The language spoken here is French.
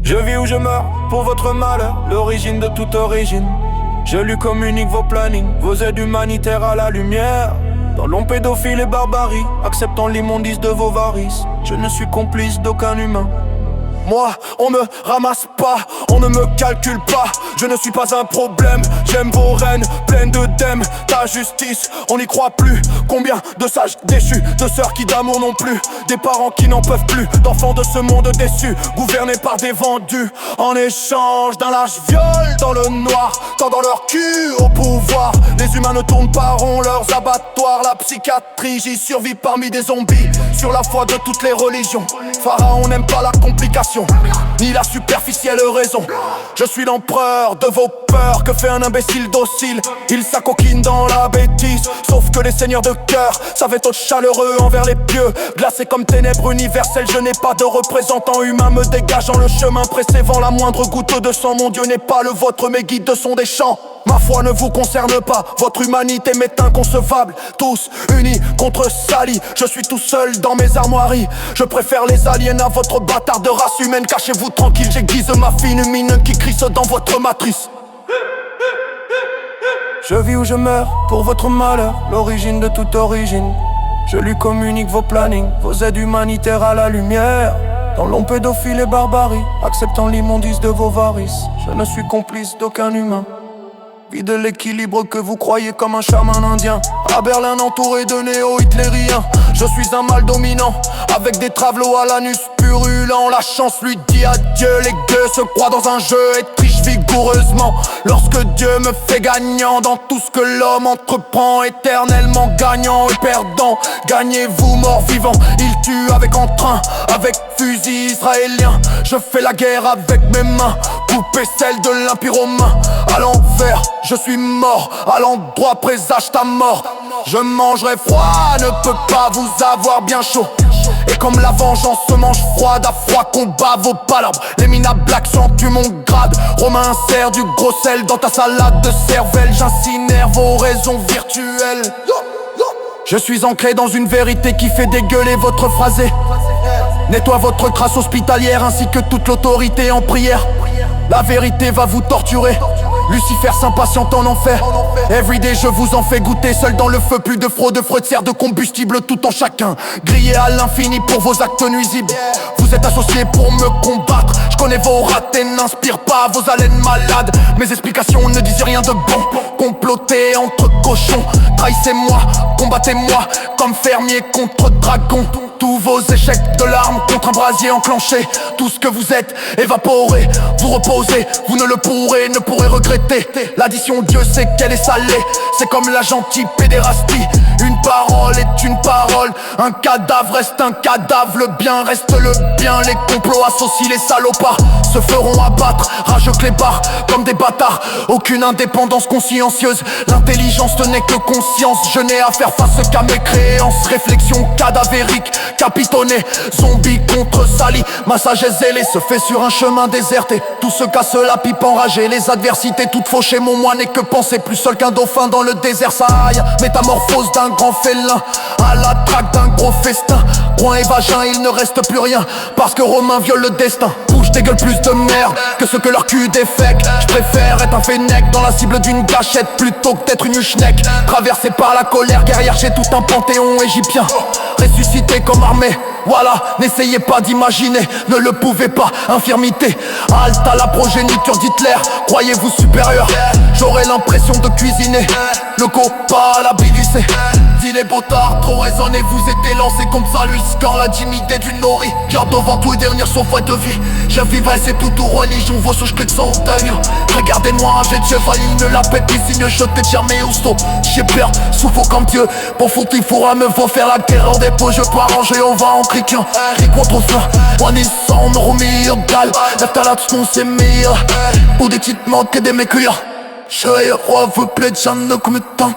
Je vis ou je meurs pour votre malheur, l'origine de toute origine. Je lui communique vos plannings, vos aides humanitaires à la lumière. Dans l'ombre pédophile et barbarie, acceptant l'immondice de vos varices. Je ne suis complice d'aucun humain. Moi, on me ramasse pas, on ne me calcule pas. Je ne suis pas un problème, j'aime vos reines pleines de dèmes. Ta justice, on n'y croit plus. Combien de sages déchus, de sœurs qui d'amour n'ont plus, des parents qui n'en peuvent plus, d'enfants de ce monde déçu, gouvernés par des vendus. En échange d'un lâche viol dans le noir, tendant leur cul au pouvoir. Les humains ne tournent pas rond, leurs abattoirs. La psychiatrie, j'y survis parmi des zombies. Sur la foi de toutes les religions, Pharaon n'aime pas la complication, ni la superficielle raison. Je suis l'empereur de vos peurs, que fait un imbécile docile? Il s'acoquine dans la bêtise, sauf que les seigneurs de cœur savent être chaleureux envers les pieux. Glacé comme ténèbres universelles, je n'ai pas de représentant humain me dégageant le chemin, précévant la moindre goutte de sang. Mon Dieu n'est pas le vôtre, mes guides sont des champs. Ma foi ne vous concerne pas, votre humanité m'est inconcevable. Tous unis contre Sally, je suis tout seul dans mes armoiries. Je préfère les aliens à votre bâtard de race humaine. Cachez-vous tranquille, j'aiguise ma fine mine qui crisse dans votre matrice. Je vis ou je meurs pour votre malheur, l'origine de toute origine. Je lui communique vos plannings, vos aides humanitaires à la lumière. Dans l'ombre pédophile et barbarie, acceptant l'immondice de vos varices. Je ne suis complice d'aucun humain. Vie de l'équilibre que vous croyez comme un chaman indien. À Berlin entouré de néo-hitlériens, je suis un mal dominant, avec des travelots à l'anus purulent. La chance lui dit adieu, les gueux se croient dans un jeu et trichent vigoureusement. Lorsque Dieu me fait gagnant dans tout ce que l'homme entreprend, éternellement gagnant et perdant. Gagnez-vous mort vivant, il tue avec entrain, avec fusil israélien. Je fais la guerre avec mes mains, couper celle de l'Empire romain. À l'envers, je suis mort, à l'endroit présage ta mort. Je mangerai froid, ne peut pas vous avoir bien chaud. Et comme la vengeance se mange froide, à froid combat vos palabres. Les minables accentuent mon grade. Romain insère du gros sel dans ta salade de cervelle. J'incinère vos raisons virtuelles. Je suis ancré dans une vérité qui fait dégueuler votre phrasé. Nettoie votre crasse hospitalière ainsi que toute l'autorité en prière. La vérité va vous torturer. Lucifer s'impatiente en enfer. Everyday je vous en fais goûter. Seul dans le feu, plus de fraude, Freud sert de combustible tout en chacun. Grillé à l'infini pour vos actes nuisibles. Vous êtes associés pour me combattre. Je connais vos ratés, n'inspire pas vos haleines malades. Mes explications ne disent rien de bon. Comploter entre cochons, trahissez-moi, combattez-moi comme fermier contre dragon. Tous vos échecs de larmes contre un brasier enclenché. Tout ce que vous êtes évaporé. Vous reposez, vous ne le pourrez, ne pourrez regretter. L'addition, Dieu sait qu'elle est salée. C'est comme la gentille pédérastie. Une parole est une parole. Un cadavre reste un cadavre. Le bien reste le bien. Les complots associent les salopards se feront abattre, rageux clébards comme des bâtards. Aucune indépendance consciencieuse. L'intelligence n'est que conscience. Je n'ai à faire face qu'à mes créances. Réflexion cadavérique, capitonné, zombie contre Sally. Ma sagesse zélée se fait sur un chemin déserté. Tout se casse la pipe enragée. Les adversités toutes fauchées. Mon moi n'est que penser. Plus seul qu'un dauphin dans le désert Sahara. Métamorphose d'un grand félin à la traque d'un gros festin. Groin et vagin, il ne reste plus rien parce que Romain viole le destin. Bouge dégueule plus de merde que ce que leur cul défèque. Je préfère être un fennec dans la cible d'une gâchette plutôt que d'être une schneck. Traversé par la colère guerrière, j'ai tout un panthéon égyptien. Ressuscité comme armée, voilà, n'essayez pas d'imaginer, ne le pouvez pas, infirmité. Halte à la progéniture d'Hitler, croyez-vous supérieur? J'aurai l'impression de cuisiner, le copa à la BBC. Dit les botards, trop raisonnés, vous êtes lancés comme ça, lui score la dignité d'une nori. Garde devant tout et dernier son foi de vie. Je vivrai, c'est plutôt religion, vos souches que de centaines. Regardez-moi, j'ai Dieu failli, ne la pète ici, mieux jeter jamais au sto. J'ai peur, souffle comme Dieu, pour foutre il faudra me voir faire la guerre en dépôt. Je peux arranger, on va en criquant. Et contre ça, on est sans me remettre gal. La talade, on s'est mis. Pour des petites manques et des mécuires. Je suis roi, vous plaît, j'en ai comme temps.